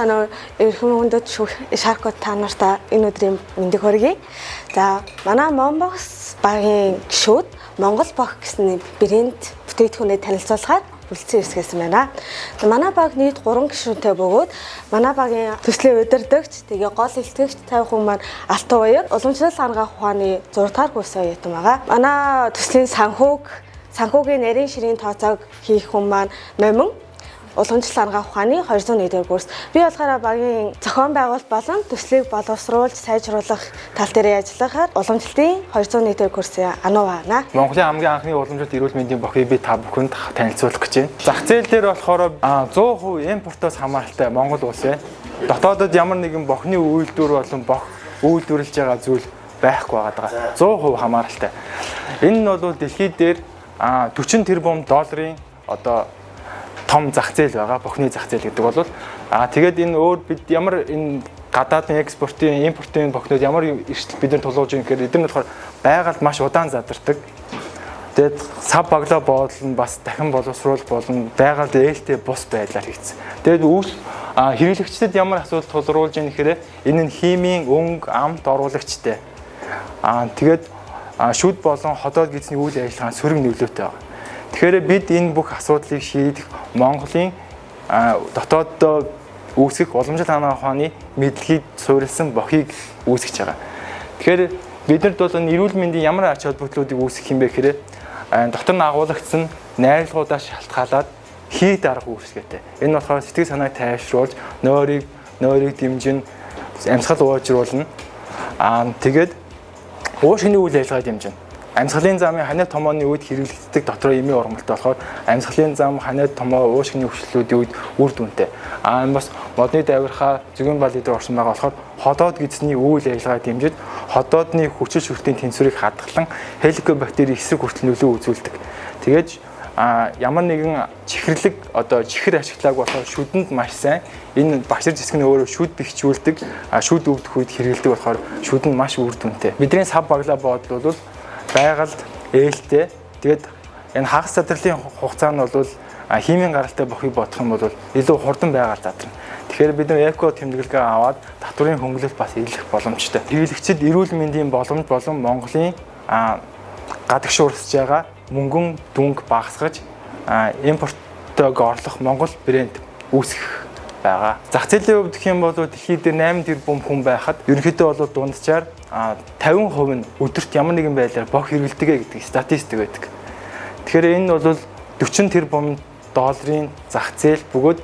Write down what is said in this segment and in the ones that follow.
санаа эрхэм хүндэт шаркот та нартай энэ өдрийн мэндийг хүргэе. За манай Монбокс багийн гишүүд Монгол баг гэсэн брэнд бүтээгдэхүүнээ танилцуулахаар үлдсэн ирсгэсэн байна. Манай баг нийт 3 гишүүнтэй бөгөөд манай багийн төслийн удирдагч, тэгээ гол илтгэгч 50 хүн маань Алтан уяд уламжлал ангаах ухааны 6 дахь курс оюутан байгаа. Манай төслийн санхүүгийн нарийн ширийн тооцоог хийх хүн маань Момин уламжлал ангаах ухааны 201 курс. Би болохоор багийн зохион байгуулалт болон төслийг боловсруулж сайжруулах тал дээр ажиллахаар уламжлалтын 201 курсын ануу байна. Монголын хамгийн анхны уламжлалт эрүүл мэндийн бохыг би та бүхэнд танилцуулах гэж байна. Зах зээл дээр болохоор 100% импортоос хамааралтай Монгол улс байна. Дотоодод ямар нэгэн бохны үйлдвэр болон бох үйлдвэрлэж байгаа зүйл байхгүй байгаа. 100% хамааралтай. Энэ нь бол дэлхийд дээр 40 тэрбум долларын одоо том зах зээл байгаа. Бохны зах зээл гэдэг бол тэгээд энэ өөр бид ямар энэ гадаадын экспортын, импортын бохнууд ямар эрсдэл бид нар тулгууж байгаа гэхээр эдгээр нь болохоор байгальд маш удаан задардаг. Тэгээд сав баглаа боолн бас дахин боловсруулах болон байгальд ээлтэй бус байдлаар хийгдсэн. Тэгээд хэрэглэгчдэд ямар асуудал тулруулж байгаа нэхээр энэ нь химийн өнгө, амт оруулагчтай. Тэгээд шүд болон ходоод гизний үйл ажиллагаанд сөрөг нөлөөтэй байна. Тэгэхээр бид энэ бүх асуудлыг шийдэх Монголын дотооддоо үүсгэх уламжлалт ангаах ухааны мэдлэгийг суурилсан бохыг үүсгэж байгаа. Тэгэхээр биднэрд бол эрүүл мэндийн ямар ач холбогдлуудыг үүсгэх юм бэ гэхээр дотор нь агуулгдсан найрлагуудаас шалтгаалаад хий дарах үүсгэтэй. Энэ болохоор сэтгэл санааг тайвшруулж, нойрыг дэмжин, амьсгал уужруулна. Тэгээд уушгины үйл ажиллагааг дэмжинэ. Амьсгалын замын ханиад томооны үед хэрэглэгддэг дотроо эмийн ургамалтай болохоор амьсгалын зам ханиад томоо уушгины өвчлөлүүдийн үед үр дүнтэй. Энэ бас модны давирхаа зүйн бал дээр орсон байгаа болохоор ходоод гизний үйл ажиллагааг дэмжиж ходоодны хүчил шүртийн тэнцвэрийг хадгалан хеликобактери эсрэг хүртэл нөлөө үзүүлдэг. Тэгээд ямар нэгэн чихэрлэг чихэр ашиглааг болохоор шүдэнд маш сайн. Энэ багшир зэсг нь өөрөө шүд бэхжүүлдэг, шүд өвдөх үед хэрэглэдэг болохоор шүд нь маш үр дүнтэй. Бидний сав баглаа бодол бол байгальд ээлтэй. Тэгээд энэ хагас задралын хугацаа нь бол химийн гаралтай бохыг бодох юм бол илүү хурдан байгаал задрна. Тэгэхээр бид нар эко тэмдэглэгээ аваад татврын хөнгөлөлт бас илэрх боломжтой. Хэрэглэгчид эрүүл мэндийн боломж болон Монголын гадагшуурсж байгаа мөнгөн дүнг багасгаж импорттойг орлох Монгол брэнд үүсгэх байгаа. Зах зээлийн хувьд гэх юм бол дэлхийд дээр 8 тэрбум хүн байхад ерөнхийдөө бол дунджаар 50% нь өдөрт ямар нэгэн байдлаар бох хэрэглэдэг гэдэг статистик байдаг. Тэгэхээр энэ бол 40 тэрбум долларын зах зээл бөгөөд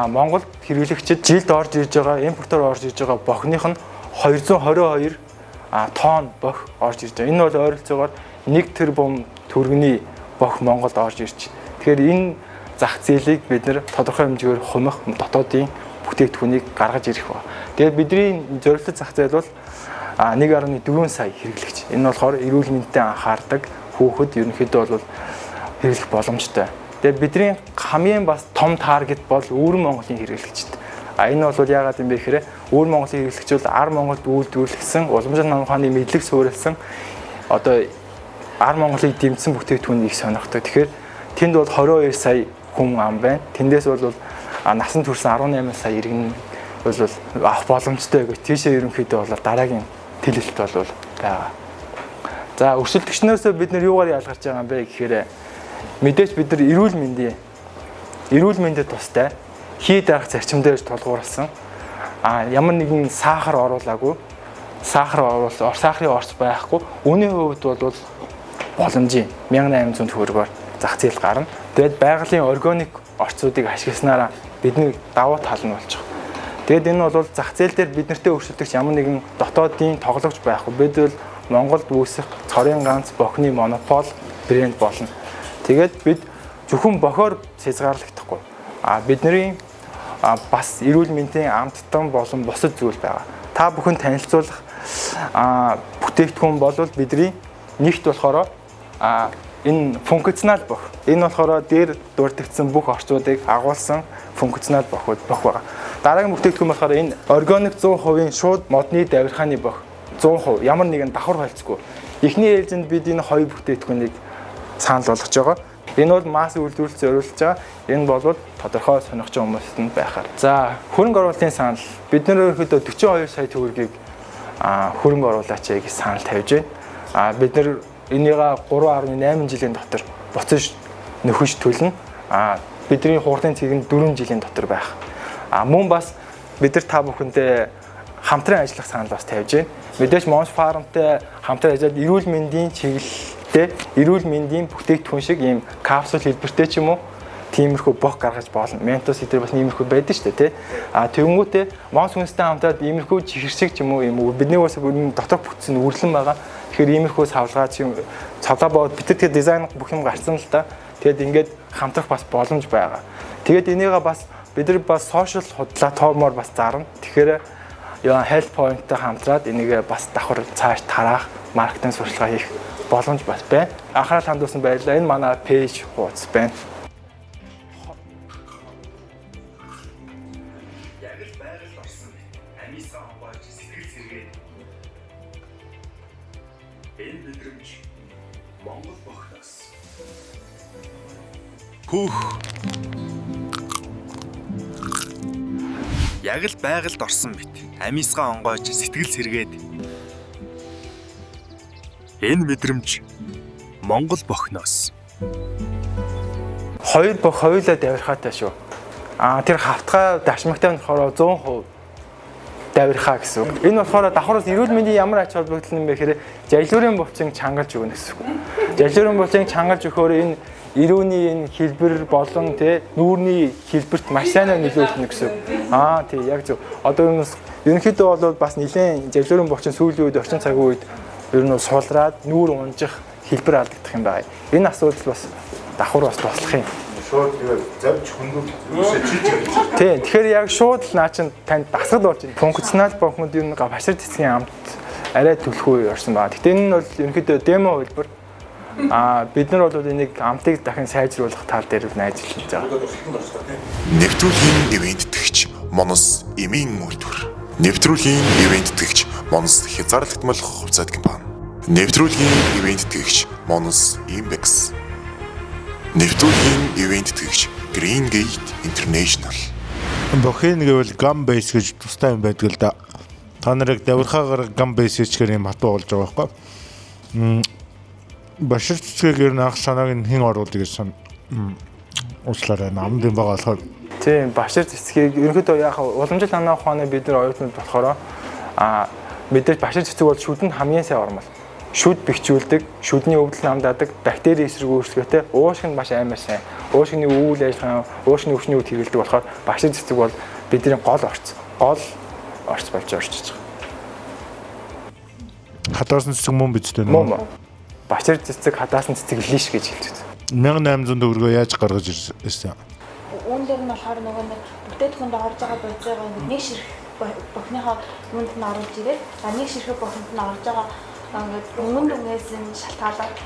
Монгол хэрэглэгчид жилд орж ирж байгаа, импортоор орж ирж байгаа бохных нь 222 тонн бох орж ирж байгаа. Энэ бол ойролцоогоор 1 тэрбум төгрөгийн бох Монголд орж ирж. Тэгэхээр энэ зах зээлийг бид нэр тодорхой хэмжээгээр хумих дотоодын бүтээгдэхүүнийг гаргаж ирэх ба. Тэгээд бидний зорилт зах зээл бол 1.4 сая хэрэглэгч. Энэ болохоор эрүүл мэндэд анхаардаг хүүхэд ерөнхийдөө бол хэрэглэх боломжтой. Тэгээд бидний хамгийн бас том таргет бол өвөр Монголын хэрэглэгчд. Энэ бол яагаад юм бэ гэхээр өвөр Монголын хэрэглэгч бол ар Монголд үйлдвэрлэсэн, уламжлалт ангаах ухааны мэдлэг суурилсан ар Монголыг дэмжсэн бүтээгдэхүүнийг сонирхдог. Тэгэхээр тэнд бол 22 сая хүн ам байна. Тэндээс бол насан турш 18 сая иргэн бол авах боломжтой гэж тийшээ ерөнхийдөө бол дараагийн тэлэлт бол байгаа. За өрсөлдөгчнөөс бид нар юугаар ялгарч байгаа юм бэ гэхээр мэдээж бид нар эрүүл мэндэд тустай хий дарах зарчим дээр тулгуурласан ямар нэгэн сахар оруулаагүй сахарын орц байхгүй үнийн хувьд бол боломжийн 1800 төгрөгөөр зах зээл гарна. Тэгээд байгалийн органик орцуудыг ашигласнараа бидний давуу тал нь болж байгаа. Тэгээд энэ бол зах зээл дээр биднэртэй өрсөлдөгч ямар нэгэн дотоодын тоглогч байхгүй. Бид бол Монголд үүсэх цорын ганц бохны монопол брэнд болно. Тэгээд бид зөвхөн бохоор хязгаарлагдахгүй. Бидний бас эрүүл мэндийн амттан болон бусад зүйл байгаа. Та бүхэн танилцуулах бүтээгдэхүүн бол бидний нэгт болохоор энэ функционал бох. Энэ болохоор дээр дурддагдсан бүх орчуудыг агуулсан функционал бох байгаа. Дараагийн бүтээгдэхүүн болохоор энэ органик 100% шууд модны давирхааны бох. 100% ямар нэгэн давхар холцгүй. Эхний ээлжинд бид энэ хоёр бүтээгдэхүүнийг санал болгож байгаа. Энэ бол масс үйлдвэрлэлд зориулж байгаа. Энэ бол тодорхой сонирхож байгаа хүмүүст байхаар. За, хөрөнгө оруулалтын санал. Бид нэр ерөнхийдөө 42 сая төгрөгийг хөрөнгө оруулаач гэж санал тавьж байна. Бид нэр энийг 3.8 жилийн дотор буцаж нөхөж төлнө. Бидний хурлын цэг нь 4 жилийн дотор байх. Мөн бас бид нар та бүхэндээ хамтран ажиллах санал бас тавьж байна. Мэдээж Monster Farm-тай хамтран ажиллаад эрүүл мэндийн чиглэлтэй эрүүл мэндийн бүтээгдэхүүн шиг ийм капсул хэлбэртэй ч юм уу тиймэрхүү бох гаргаж болно. Mentos эдгээр бас иймэрхүү байдаг шүү дээ, тий. Тэгэнгүүтээ Monster Farm-тай хамтраад иймэрхүү чихэр шиг ч юм уу ийм бидний бас дотор бүтсэн үрлэн байгаа. Тэгэхээр иймэрхүү савлгаа ч юм цавлаа бод бид тэр дизайн бүх юм гарсан л да. Тэгээд ингээд хамтрах бас боломж байгаа. Тэгээд энийг бас бид нар бас сошиал худлаа тоомоор бас зарна. Тэгэхээр health point-тай хамтраад энийг бас давхар цааш тараах, маркетинг сурчлагаа хийх боломж бас байна. Анхаарал хандуулсан баярлалаа. Энэ манай пэйж хуудас байна. Энэ мэдрэмж Монгол бохноос. Хүүх. Яг л байгальд орсон мэт. Амисгаа онгойж сэтгэл сэргээд. Энэ мэдрэмж Монгол бохноос. Хоёр бох хоёулаа давирхаатай шүү. Тэр хавтгай дашмагтай болохоор 100% давирхаа гэсэн үг. Энэ болохоор давхраас эрүүл мэндийн ямар ач холбогдол юм бэ гэхээр жалиурын булчин чангалж өгнө гэсэн үг. Жалиурын булчин чангалж өгөхөөр энэ эрүүний энэ хэлбэр болон нүүрний хэлбэрт маш сайн нөлөөлнө гэсэн үг. Тий яг зөв. Одоо энэ ерөнхийдөө бол бас нэлээд жалиурын булчин сүүлийн үед орчин цагийн үед ер нь суулраад нүүр унжих хэлбэр алдагдах юм байна. Энэ асуудал бас давхар бас туслах юм. Шууд завж хөнгөв юусаа чиж гэж. Тий, тэгэхээр яг шууд л наа чин танд дасгал болж байна. Функционал бохнууд ер нь башир цэцгийн амт арай төлхөө орсон байна. Гэхдээ энэ нь бол ерөнхийдөө демо хэлбэр. Бид нар бол энийг амтыг дахин сайжруулах тал дээр найз хийж байгаа. Нэвтрүүлгийн ивенттэгч Монос эмийн үйлдвэр. Нэвтрүүлгийн ивенттэгч Монос хязгаарлагдмал хувьцаат компани. Нэвтрүүлгийн ивенттэгч Монос Imbex. Нэвтрүүлгийн ивенттэгч Green Gate International. Бохин гэвэл gum base гэж тустай юм байдаг л да. Та нарыг давирхаагаар gum base хийчихээр юм хатуу болж байгаа байхгүй. Башир цэцгийг ер нь анх санааг нь хэн оруулдаг гэсэн уучлаарай намд юм байгаа болохоор. Тийм, башир цэцгийг ерөнхийдөө яг уламжлалт санаа ухааны бид нар оюутнууд болохоор мэдээж башир цэцэг бол шүдэнд хамгийн сайн ормол. Шүд бэхжүүлдэг, шүдний өвдөл намдаадаг, бактери эсрэг өөрчлөлттэй, уушиг нь маш амар сайн. Уушигны үйл ажиллагаа, уушигны өвчний үд хэрэгэлдэг болохоор башир цэцэг бол бидний гол орц болж орчиж байгаа. Хатаасан цэцэг мөн биз дээ. Мөн. Башир цэцэг хатаасан цэцэг лиш гэж хэлж байна. 1800 төгрөгөө яаж гаргаж ирсэн? Үүн дээр нь болохоор нөгөө нэг бүтээтгүнд орж байгаа бодзойгоо нэг ширх бохныхоо юунд нь оруулж ирээд нэг ширхэг бохонд нь орж байгаа ингээд өмнө дүнээс нь шалтгаалаад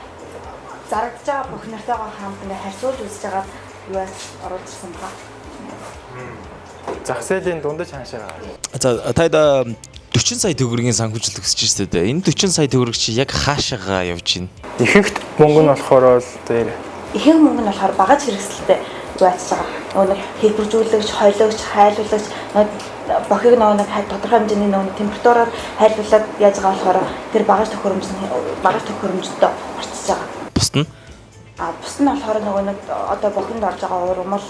зарагдж байгаа бүх нартайгаа хамт ингээд харьцуулж үзэж байгаа юу оруулжсэн ба. Зах зээлийн дундаж хаашаа. За таад 40 сая төгрөгийн санхүүжилт өсөж штэ. Энэ 40 сая төгрөг чи яг хаашаагаа явж байна? Ихэнх мөнгө нь болохоор дээр Ихэнх мөнгө нь болохоор багаж хэрэгсэлтэй байж байгаа. Нөгөө хэлбэржүүлэгч, хойлогч, хайлуулагч бохиг нэг тодорхой хэмжээний нэг температураар хайлуулад яаж байгаа болохоор тэр багаж төхөөрөмжөд орчиж байгаа. Бусд нь? Бусд нь болохоор нөгөө нэг одоо бохинд орж байгаа урмал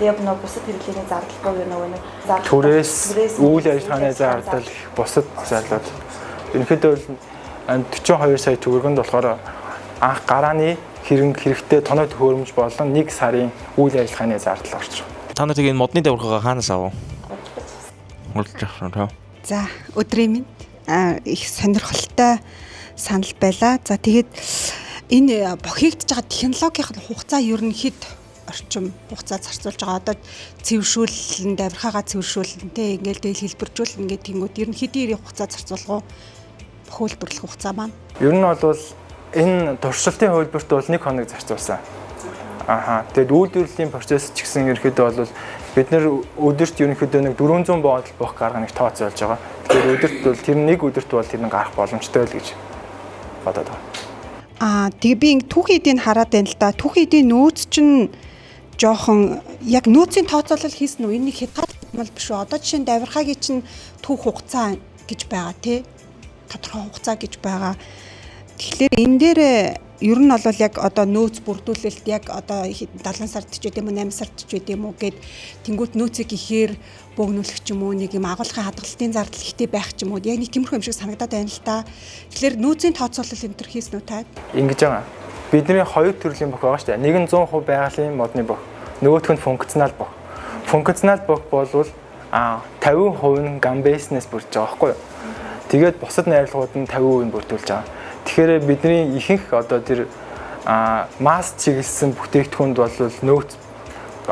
яг нөгөө бусад хэрэглээний зардал буюу нөгөө нэг түрээс үйл ажиллагааны зардал бусад зарлууд. Ерөнхийдөө 42 сая төгрөгөнд болохоор анх гарааны хэрэгтэй тоноо төхөөрөмж болон 1 сарын үйл ажиллагааны зардал орж байгаа. Та нар тэгээ модны давирхаагаа хаанаас авав? За өдрийн минь их сонирхолтой санал байлаа. За тэгээд энэ бохигдж байгаа технологийн хугацаа ерөнхийд орчим хугацаа зарцуулж байгаа. Одоо цэвэршүүлэн давирхаагаа цэвэршүүлэн тэ ингээл дээл хэлбэржүүлэн ингээд тэнгууд ерөнхийдийн хугацаа зарцуулах уу? Хөлбөрлөх хугацаа маань. Ер нь бол энэ туршилтын хөлбөрт бол 1 хоног зарцуулсан. Тэгээд үйлдвэрлэлийн процесс ч гэсэн ерөнхийдөө бол бид нэр өдөрт ерөнхийдөө нэг 400 бодол бох гарганыг тооцоолж байгаа. Тэгэхээр өдөрт бол тэр нэг өдөрт бол тэр нь гарах боломжтой л гэж бодоод байна. Тэгээ би ингэ түүхийн эдийг хараад байна л да. Түүхийн эдийн нөөц чинь жоохон яг нөөцийн тооцоолол хийсэн үү? Энэ нэг хязгаарлал биш үү? Одоо жишээ нь давирхаагийн чинь түүх хугацаа гэж байгаа тий. Тодорхой хугацаа гэж байгаа. Тэгэхээр энэ дээр ер нь бол яг одоо нөөц бүрдүүлэлт яг одоо 70 сард ч гэдэм үү 8 сард ч гэдэм үү гэд тэнгуут нөөцийг ихээр бөөгнүүлэх ч юм уу нэг юм агуулгын хадгалтын зардал ихтэй байх ч юм уу яг нэг тиймэрхүү юм шиг санагдаад байна л та. Тэгэхээр нөөцийн тооцоолол энэ төр хийсэн үү та? Ингэж байгаа. Бидний хоёр төрлийн бүх байгаа шүү дээ. Нэг нь 100% байгалийн модны бүх. Нөгөөх нь функционал бүх. Функционал бүх болвол 50% нь гамбейснээс бүрдэж байгаа байхгүй юу? Тэгээд бусад найрлагууд нь 50% нь бүрдүүлж байгаа. Тэгэхээр бидний ихэнх одоо тэр масс чиглэсэн бүтээгдэхүүнд бол нөөц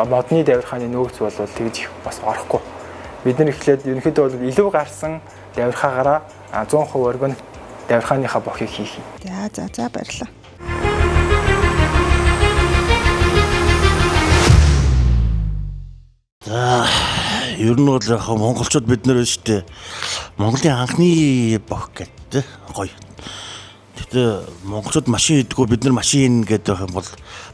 модны давирхааны нөөц бол тэгж их бас орохгүй. Бид нар эхлээд ерөнхийдөө бол илүү гарсан давирхаагаараа 100% органик давирхааныхаа бохыг хийх юм. За баярлалаа. Ер нь бол яг монголчууд бид нэр шүү дээ. Монголын анхны бох гэдэг гоё. Тэгтээ монголчууд машин идэггүй бид нар машин гэдэг байх юм бол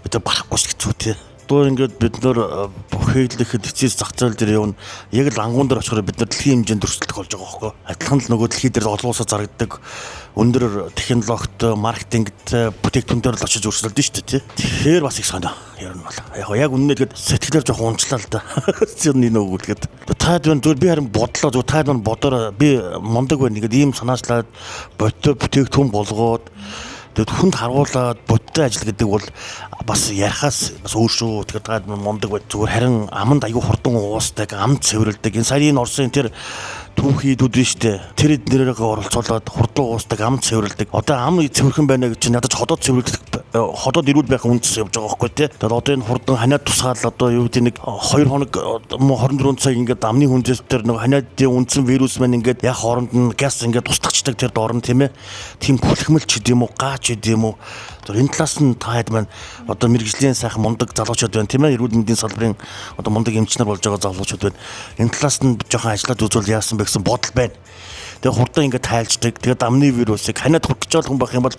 бид нар барахгүй шүү хэцүү тий. Одоо ингээд бид нар бохиглэхэд эцэс зах зээл дээр явна. Яг л ангуун дээр очихоор бид нар дэлхийн хэмжээнд өрсөлдөх болж байгаа байхгүй. Адилхан л нөгөө дэлхий дээр олон улсад зарагддаг өндөр технологид, маркетингт, бүтээгдэхүүнээр л очиж өрсөлдөн шүү дээ тий. Тэгэхээр бас их сонио. Ер нь бол яг үнэнээ тэгээд сэтгэлээр жоохон унчлаа л да. Зүүнний нөгөө үлгээд. Таад байна би харин бодлоо зөв таад байна бодоор би мундаг байна гэдэг ийм санаачлаад бодтой бүтээгдэхүүн болгоод тэгээд хүнд харуулад бодтой ажил гэдэг бол бас ярихаас бас өөр шүү. Тэгэхээр таад мундаг бай зүгээр харин аманд аягүй хурдан уусдаг, амд цэвэрлдэг. Энэ сарын Орсын тэр түүхий дүүд нь штэ. Тэр эднэрээ оролцуулаад хурдан уусдаг, амд цэвэрлдэг. Одоо ам цэвэрхэн байна гэж чинь ядаж ходоод цэвэрлдэг. Ходоод ирүүл байх үндэс явж байгаа байхгүй тий. Тэгээд одоо энэ хурдан ханиад тусгаал одоо юу гэдэг нэг 2 хоног 24 цаг ингээд амны хүнзээс тэр нэг ханиадын үндсэн вирус маань ингээд яг хооронд нь газ ингээд тусдагчдаг тэр доор нь тийм ээ. Тийм бүлхмэлч гэдэг юм уу, гаач гэдэг юм уу. Тэр энэ талаас нь таад маань одоо мэрэгжлийн сайхан мундаг залуучууд байна тийм ээ. Эрүүл мэндийн салбарын одоо мундаг эмчнэр болж байгаа залуучууд байна. Энэ талаас нь жоохон ажиллаад үзвэл яасан бэ гэсэн бодол байна. Тэгээ хурдан ингээд тайлждаг. Тэгээд амны вирусыг ханиад хүртэж байгаа хүн байх юм бол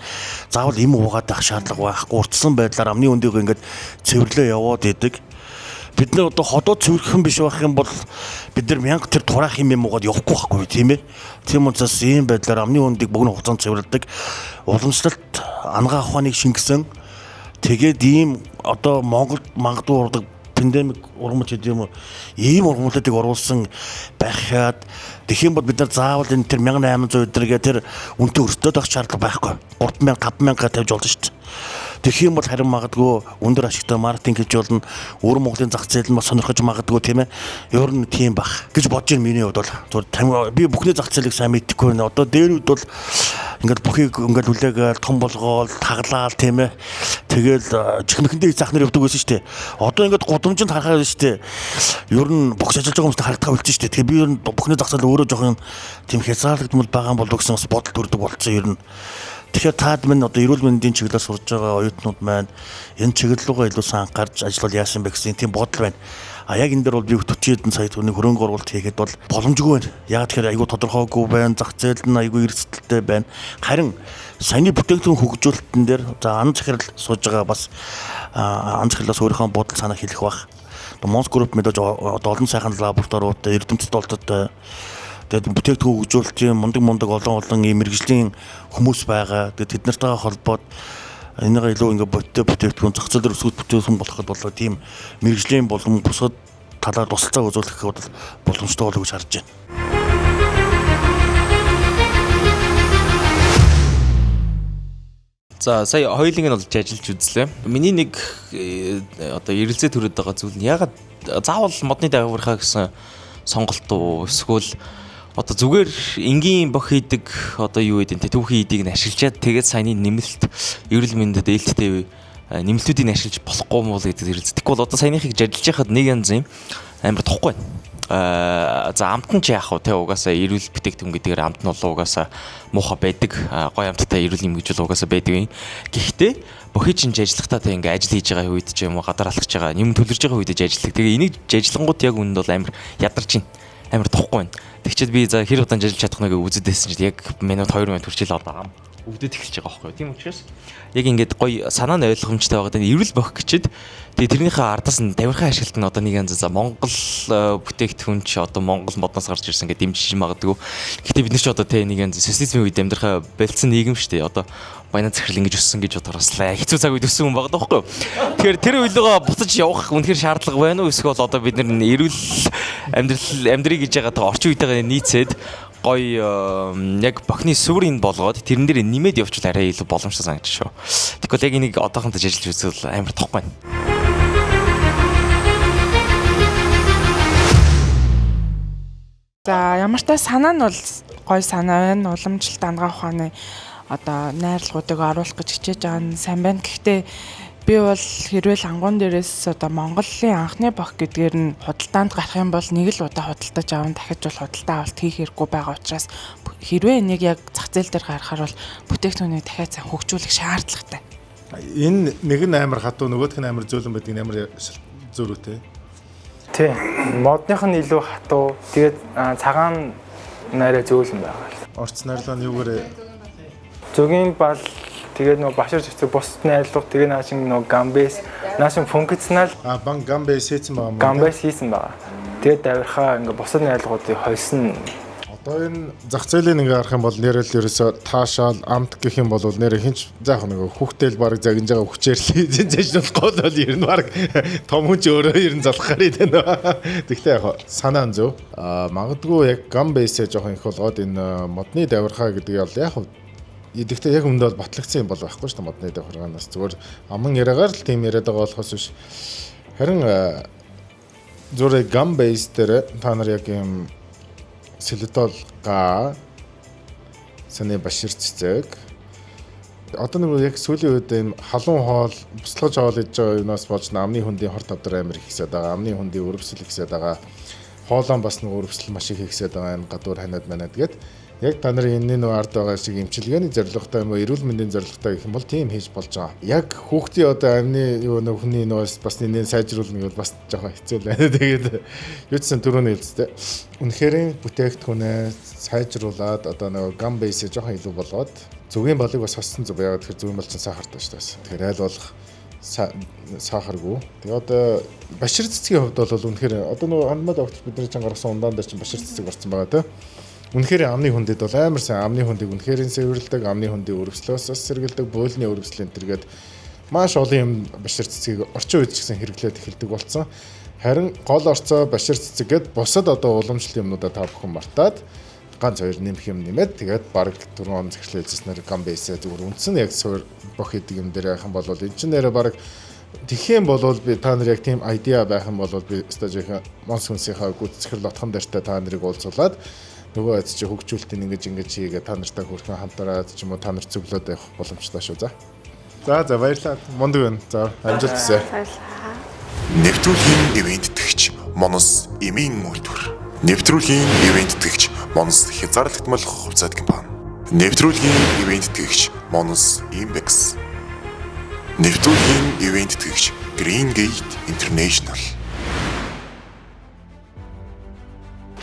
заавал эм уугаад байх шаардлага байхгүй. Урдсан байдлаар амны өндийг ингээд цэвэрлээ яваад идэг. Бид нар одоо ходоод цэвэрхэн биш байх юм бол бид нар 1000 тэр тураах юм уугаад явахгүй байхгүй тийм ээ. Тийм учраас ийм байдлаар амны өндийг богино хугацаанд цэвэрлэдэг. Уламжлалт ангаа ухааныг шингэсэн. Тэгээд ийм одоо Монголд магадгүй урдаг пандемик урмч гэдэг юм уу ийм ургамлуудыг оруулсан байхад тэгэх юм бол бид нар заавал энэ тэр 1800 өдрөгээ тэр үнэтэй өртөөд авах шаардлага байхгүй 3000 5000 тавьж болно шүү дээ. Тэгэх юм бол харин магадгүй өндөр ашигтай маркетинг хийж болно. Өөр Монголын зах зээл нь бас сонирхож магадгүй тийм ээ. Ер нь тийм бах гэж бодож байна миний хувьд бол. Зүгээр би бүхний зах зээлийг сайн мэдэхгүй байна. Одоо дээр үед бол ингээд бүхийг ингээд хүлээгээл том болгоол таглаал тийм ээ. Тэгэл чихмэхэндээ заах нэр явдаг байсан шүү дээ. Одоо ингээд гудамжинд харахаар шүү дээ. Ер нь богс ажиллаж байгаа хүмүүст харагдах болчих шүү дээ. Тэгээ би ер нь бүхний зах зээл өөрөө жоохон тийм хязгаарлагдмал байгаа болов гэсэн бас бодол төрдөг болцсон ер нь. Тэгэхээр таад минь одоо эрүүл мэндийн чиглэлээр сурж байгаа оюутнууд маань энэ чиглэл рүүгээ илүү сан анхаарч ажиллавал яасан бэ гэсэн тийм бодол байна. Яг энэ дээр бол би 40 хэдэн сая төгрөгийн хөрөнгө оруулалт хийхэд бол боломжгүй байна. Яг тэгэхээр айгүй тодорхойгүй байна. Зах зээл нь айгүй эрсдэлтэй байна. Харин саяны бүтээгдэхүүн хөгжүүлэлтэн дээр за ан захирал сууж байгаа бас ан захирлаас өөрийнхөө бодол санаа хэлэх бах. Монс групп мэдээж одоо олон сайхан лабораториудад эрдэмтэд олдод тэгээд бүтээгдэхүүн хөгжүүлэлтийн мундаг олон ийм мэрэгжлийн хүмүүс байгаа. Тэгээд тэд нартайгаа холбоод энийгээ илүү ингээ бодтой бүтээгдэхүүн зах зээл дээр өсгөх бүтээгдэхүүн болгоход болоо тийм мэрэгжлийн болон бусад талаар тусалцаа үзүүлэх бол боломжтой болов гэж харж байна. За сая хоёулыг нь болж ажиллаж үзлээ. Миний нэг одоо эрэлзээ төрөд байгаа зүйл нь ягаад заавал модны давирхаа гэсэн сонголт уу эсвэл одоо зүгээр энгийн бох хийдэг одоо юу гэдэг нь түүхийн идийг нь ашиглаад тэгээд саяны нэмэлт эрүүл мэндэд ээлжтэй нэмэлтүүдийг нь ашиглаж болохгүй муу л гэдэг эрэлзээ. Тэгвэл одоо саяныхыг ажиллаж байхад нэг янз юм амар тохгүй байна. За амт нь ч яах вэ те угаасаа эрүүл бүтээгдэхүүн гэдгээр амт нь бол угаасаа муухай байдаг. Гоё амттай эрүүл юм гэж бол угаасаа байдаг юм. Гэхдээ бохи чинь ажиллахтаа те ингээ ажил хийж байгаа үед ч юм уу гадар алхаж байгаа юм төлөрж байгаа үед ажилладаг. Тэгээ энийг ажиллангууд яг үүнд бол амар ядарч байна. Амар тохгүй байна. Тэгчээд би за хэр удаан ажиллаж чадах нэгэ үзэдсэн чинь яг минут 2 минут хүрчээл одоо өвдөд эхэлж байгаа байхгүй юу. Тийм учраас яг ингээд гоё санаа нь ойлгомжтой байгаад эрүүл бохих гэчихэд тэгээ тэрнийхээ ардаас нь тавирхан ашиглалт нь одоо нэг янз Монгол бүтээгдэхүүн чи одоо Монгол модноос гарч ирсэн гэдэг дэмжиж магадгүй. Гэхдээ бид нар ч одоо тэ нэг янз социализмын үед амьдрахаа болцсон нийгэм шүү дээ. Одоо баянаа захирал ингэж өссөн гэж бодорослаа. Хэцүү цаг үед өссөн хүн байгаа байхгүй юу. Тэгэхээр тэр үйлдээ буцаж явах үнэхээр шаардлага байна уу? Эсвэл одоо бид нар эрүүл амьдрий гэж байгаа орчин үетэйгээ нийцээд гоё яг бохны сүрийн болгоод тэрэн дээр нэмээд явуул арай илүү боломжтой санагдаж шүү. Тэгвэл яг энийг одоохондоо ажиллаж үзвэл амар тохгүй байна. За ямар ч санаа нь бол гоё санаа байна. Уламжлалт дангаа ухааны одоо найрлагуудыг оруулах гэж хичээж байгаа нь сайн байна. Гэхдээ би бол хэрвээ ангуун дээрээс одоо Монголын анхны бох гэдгээр нь худалдаанд гарах юм бол нэг л удаа худалдаж аав дахиж бол худалдаа авалт хийх хэрэггүй байгаа учраас хэрвээ энийг яг зах зээл дээр гаргахаар бол бүтээгдэхүүнийг дахиад сайн хөгжүүлэх шаардлагатай. Энэ нэг нь амар хатуу, нөгөөх нь амар зөөлөн байдаг, амар зөрүүтэй. Тий. Модных нь илүү хатуу. Тэгээд цагаан нарай зөөлөн байгаа л. Орц найрлаа нь юугаар Зөгийн бал тэгээд нөгөө башир зэцэг бус найрлага тэгээд наашин нөгөө гамбэс наашин функционал бан гамбэс хийсэн байгаа юм. гамбэс хийсэн байгаа. Тэгээд давирхаа ингээ бусад найрлагуудыг хольсон. Одоо энэ зах зээлийн ингээ харах юм бол нэрэл ерөөсө таашаал амт гэх юм бол нэр хинч заах нэг хүүхдэл баг загинж байгаа хүчээр л зэжлэх гол бол ер нь баг том хүн ч өөрөө ер нь залхахаар идэв. Тэгтээ яг санаа нь зөв. Магадгүй яг гамбэсээ жоохон их болгоод энэ модны давирхаа гэдэг бол яг Тэгэхдээ яг өмнөд бол батлагдсан юм бол байхгүй шүү дээ модны давхаргаанаас зүгээр аман яриагаар л тийм яриад байгаа болохоос биш. Харин зүгээр гам бейс дээр та нар яг юм сэлэтол га саний башир цэцэг одоо нэг яг сүүлийн үед энэ халуун хоол буслаж хоол иж байгаа юунаас болж амны хөндийн хор тавдар амир ихсээд байгаа амны хөндийн өрөвсөл ихсээд байгаа хоолон бас нэг өрөвсөл маш их ихсээд байгаа энэ гадуур ханаад манад гээд яг та нарын энэ нэг ард байгаа шиг эмчилгээний зорилготой юм уу эрүүл мэндийн зорилготой гэх юм бол тийм хийж болж байгаа. Яг хүүхдийн одоо амны юу нэг хүний нөөс бас нэ сайжруулна гэвэл бас жоохон хэцүү л байна. Тэгээд юудсан түрүүний хэлцтэй. Үнэхээр бүтээгдэхүүнээ сайжруулад одоо нэг гам бейсээ жоохон илүү болгоод зүгийн балыг бас хоссон зүг яагаад тэгэхээр зүгийн бал чинь сахартай шүү дээ. Тэгэхээр айл болох сахаргүй. Тэгээд одоо башир цэцгийн хувьд бол үнэхээр одоо нэг андмад огт бидний чинь гаргасан ундаан дээр чинь башир цэцэг орсон байгаа тийм. Үнэхээр амны хүндэд бол амар сайн амны хүндийг үнэхээр сэвэрлдэг, амны хүндийн өрөвслөөс сэргэлдэг, бойлны өрөвслэн тэргээд маш олон юм башир цэцгийг орчин үед ч гэсэн хэрэглээд эхэлдэг болсон. Харин гол орцоо башир цэцэг гээд бусад одоо уламжлалт юмнуудаа та бүхэн мартаад ганц хоёр нэмэх юм нэмээд тэгээд баг 4 он захирлаа эзэснээр гам бейсээ зүгээр үндсэн яг суур бох гэдэг юм дээр яхан болвол энэ ч нэрээ баг тэгэх юм бол би та нар яг тийм айдиа байх юм бол би стажийн монс хүнсийнхаа гүйцэтгэл лотхон дээртэй та нарыг уулзуулаад нөгөө эд чи хөгжүүлэлтийн ингэж хийгээ та нартай хүрхэн хамтраад ч юм уу та нар зөвлөд явах боломжтой шүү за. За баярлалаа. Мундаг байна. За амжилт хүсье. Нэвтрүүлгийн ивэнттэгч Монос эмийн үйлдвэр. Нэвтрүүлгийн ивэнттэгч Монос хязгаарлагдмал хувьцаат компани. Нэвтрүүлгийн ивэнттэгч Монос Imbex. Нэвтрүүлгийн ивэнттэгч Green Gate International.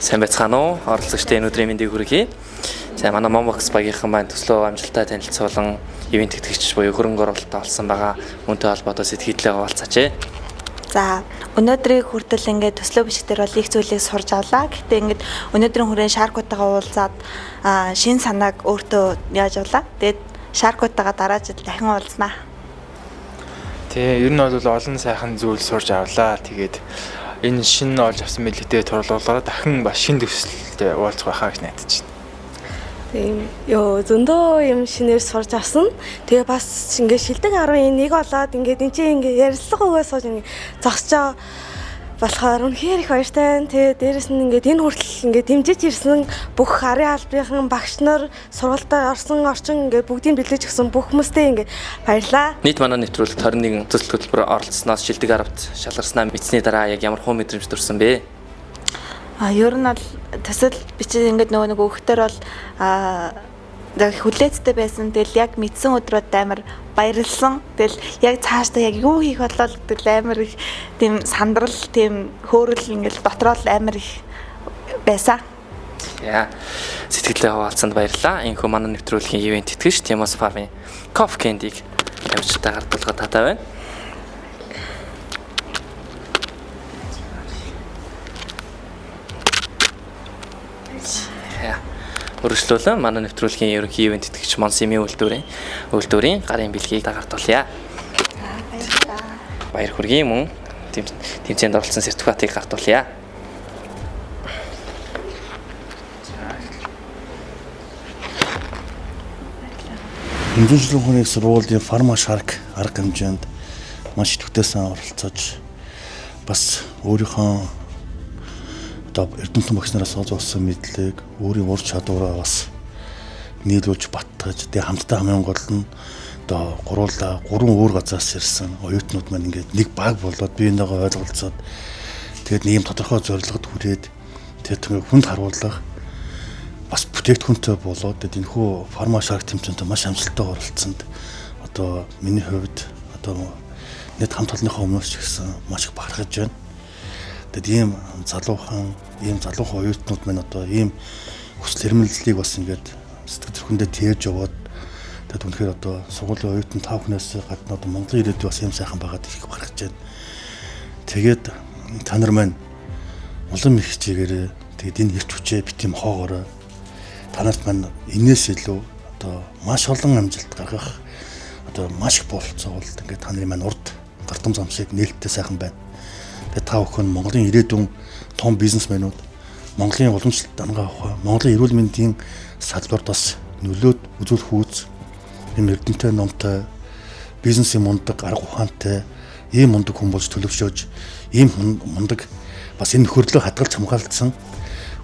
Сайн байцгаана уу? Оролцогчдын өнөөдрийн мэндийг хүргэе. За манай Mombox багийнхан маань төслөө амжилттай танилцуулан ивент тэтгэгч буюу хөрөнгө оруулалтад олсон байгаа үнэтэй холбоотой сэтгэлдээ хуваалцаач. За өнөөдрийн хүртэл ингээд төслөө бичгээр бол их зүйлийг сурж авлаа. Гэхдээ ингээд өнөөдрийн хүрээ шаркуудтайгаа уулзаад шин санааг өөртөө яаж авлаа. Тэгээд шаркуудтайгаа дараа жил дахин уулзнаа. Тий, ер нь бол олон сайхан зүйл сурж авлаа. Тэгээд энэ шинэ олж авсан мэдлэгтэй турлуулаараа дахин бас шинэ төсөлтэй уулзах байхаа гэж найдаж байна. Тийм. Зөндөө юм шинээр сурч авсан. Тэгээ бас ингээд шилдэг 11 болоод ингээд энэ чинь ингээд ярилцлага өгөөс сууж ингээд зогсчоо болохоор үнэхээр их баяртай. Тэгээ дээрэс нь ингээд энэ хүртэл ингээд дэмжиж ирсэн бүх арын албаныхан багш нар сургуультай орсон орчин ингээд бүгдийг бэлдэж өгсөн бүх хүмүүстээ ингээд баярлаа. Нийт манай нэвтрүүлэгт 21 төсөл хөтөлбөр оролцсноос шилдэг 10-т шалгарснаа мэдсэний дараа яг ямар хүн мэдрэмж төрсөн бэ? Ер нь бол төсөл бичиж ингээд нэг өөхтөр бол хүлээцтэй байсан. Тэгэл яг мэдсэн өдрүүд амар баярлсан. Тэгэл яг цаашдаа яг юу хийх болоо тэгэл амар их тийм сандрал, тийм хөөрөл ингээд дотроо л амар их байсан. За сэтгэлээ хаваалцсанд баярлалаа. Энэхүү манай нэвтрүүлгийн ивент тэтгэгч Timos Farm-ын Coffee Candy-г амжилттай гардуулахад татай байна. Өргөжлүүлэн манай нэвтрүүлгийн ерөнхий ивент тэтгэгч Монсими үйлдвэрийн гарын бэлгийг дагардуулъя. Баяр хүргэе мөн тэмцээнд оролцсон сертификатыг гардуулъя. Хэмжээжлэн хүний сургуулийн Pharma Shark арга хэмжээнд маш идэвхтэйсэн оролцож бас өөрийнхөө одоо эрдэмтэн багш нараас олсон мэдлэг, өөрийн ур чадвараа бас нийлүүлж баттгаж тэгээ хамтдаа хамгийн гол нь одоо гурван өөр газраас ирсэн оюутнууд маань ингээд нэг баг болоод биенээгээ ойлголцоод тэгээд ийм тодорхой зорилгод хүрээд тэгээд хүнд харуулах бас бүтээгдэхүүнтэй болоод тэгээд энэхүү Pharma Shark тэмцээнд маш амжилттай оролцсонд одоо миний хувьд одоо нийт хамт олонныхоо өмнөөс ч гэсэн маш их бахархаж байна. Тэгээд ийм залуухан оюутнууд маань одоо ийм хүсэл эрмэлзлийг бас ингээд сэтгэл зүрхэндээ тээж яваад тэгээд үнэхээр одоо сургуулийн оюутан 5 хүнээс гадна одоо Монголын ирээдүй бас ийм сайхан байгаад их бахархаж байна. Тэгээд та нар маань улам их хичээгээрээ тэгээд энэ ирч хүчээ бит юм хоогоорой. Та нарт маань энэс илүү одоо маш олон амжилт гаргах одоо маш их бололцоолт ингээд та нарын маань урд гартам замшиг нээлттэй сайхан байна. Тэгээд та бүхэн Монголын ирээдүйн том бизнесмэнүүд, Монголын уламжлалт дангаа авах, Монголын эрүүл мэндийн салбарт бас нөлөөд үзүүлэх үүс ийм эрдэмтэй номтой, бизнесийн мундаг, арга ухаантай, ийм мундаг хүмүүс төлөвшөөж, ийм мундаг бас энэ нөхөрлөө хадгалж хамгаалсан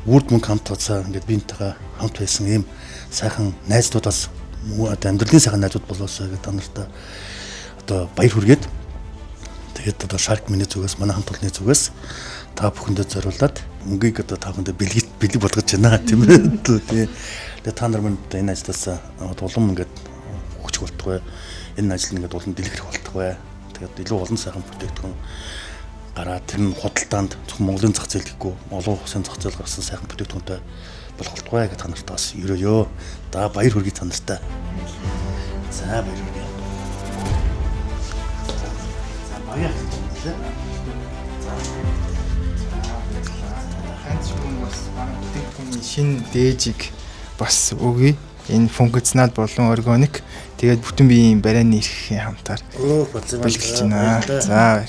үрд мөнгө хамт тацаа ингээд биентэйгээ хамт байсан ийм сайхан найзуудаас амьдралын сайхан найзууд болоосоо гэдэг та нартай одоо баяр хүргээд тэгээд одоо Shark миний зүгээс манай хамт олонны зүгээс та бүхэндээ зориулаад мөнгийг одоо та бүхэндээ бэлэг болгож байна тийм ээ. Тэгээд та нар минь энэ ажлаас улам ингээд хүч болтгоо. Энэ ажил ингээд улам дэлгэрэх болтгоо. Тэгээд илүү олон сайхан бүтээгдэхүүн гараад тэр нь худалдаанд зөвхөн Монголын зах зээл гэхгүй олон улсын зах зээл гарсан сайхан бүтээгдэхүүнтэй болох болтгоо гэж та нартай бас ерөөё. За баяр хүргэе та нартай. За баяр хүргэе. За баяр. Бүтээгдэхүүний шинэ дээжийг бас өгье. Энэ функционал болон органик тэгээд бүтэн биеийн барианы эрхийн хамтаар бэлгэлж байна. За баярлалаа.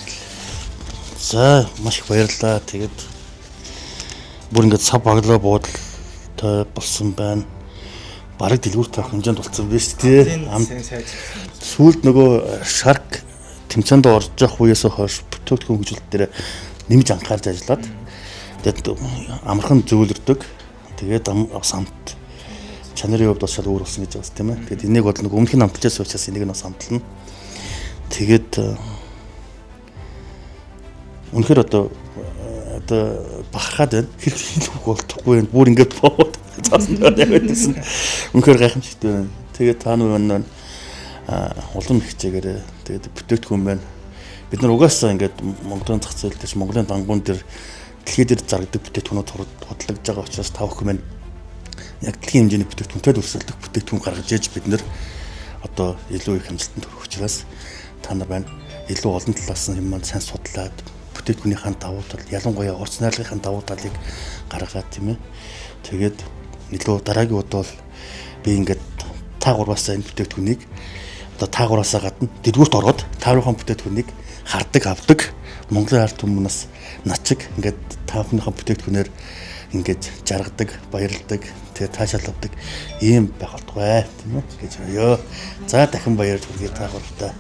За маш их баярлалаа. Тэгээд бүр ингээд сав баглаа буудалтай болсон байна. Бараг дэлгүүрт авах хэмжээнд болсон биз дээ. Сүүлд нөгөө Shark тэмцээнд орж явах үеэс хойш бүтээгдэхүүн хөгжүүлэлт дээр нэмж анхаарч ажиллаад тэгээд амархан зөвлөрдөг. Тэгээд самт чанарын хувьд бас шал өөр болсон гэж байна тийм ээ. Тэгээд энийг бол нэг өмнөх нь амталж байсан учраас энийг нь бас амтлана. Тэгээд үнэхээр одоо бахархаад байна. Хэрэг болтохгүй байна. Бүр ингээд боод цаасан яваад байсан. Үнэхээр гайхамшигтай байна. Тэгээд та нар улам их хичээгээрээ тэгээд бүтээгдэхүүн байна. Бид нар угаасаа ингээд Монголын зах зээл дээр Монголын дангуун дээр дэлхийд дээр зарагддаг бүтээгдэхүүнүүд худалдаж байгаа учраас та бүхэн маань яг дэлхийн хэмжээний бүтээгдэхүүнтэй өрсөлдөх бүтээгдэхүүн гаргаж ээж бид нар одоо илүү их амжилтанд хүрэх учраас та нар байна. Илүү олон талаас нь юм маань сайн судлаад бүтээгдэхүүнийхэн давуу тал ялангуяа урт найрлагын давуу талыг гаргаад тийм ээ. Тэгээд илүү дараагийн удаа бол би ингээд та гурваасаа энэ бүтээгдэхүүнийг одоо та гурваасаа гадна дэлгүүрт ороод таарынхаа бүтээгдэхүүнийг хардаг авдаг Монголын ард түмнээс начиг ингээд та бүхнийхээ бүтээгдэхүүнээр ингээд жаргадаг, баярлдаг, тэгээд таашаалдаг ийм байх болтугай тийм ээ гэж ёо. За дахин баяр хүргэе та гуравтаа.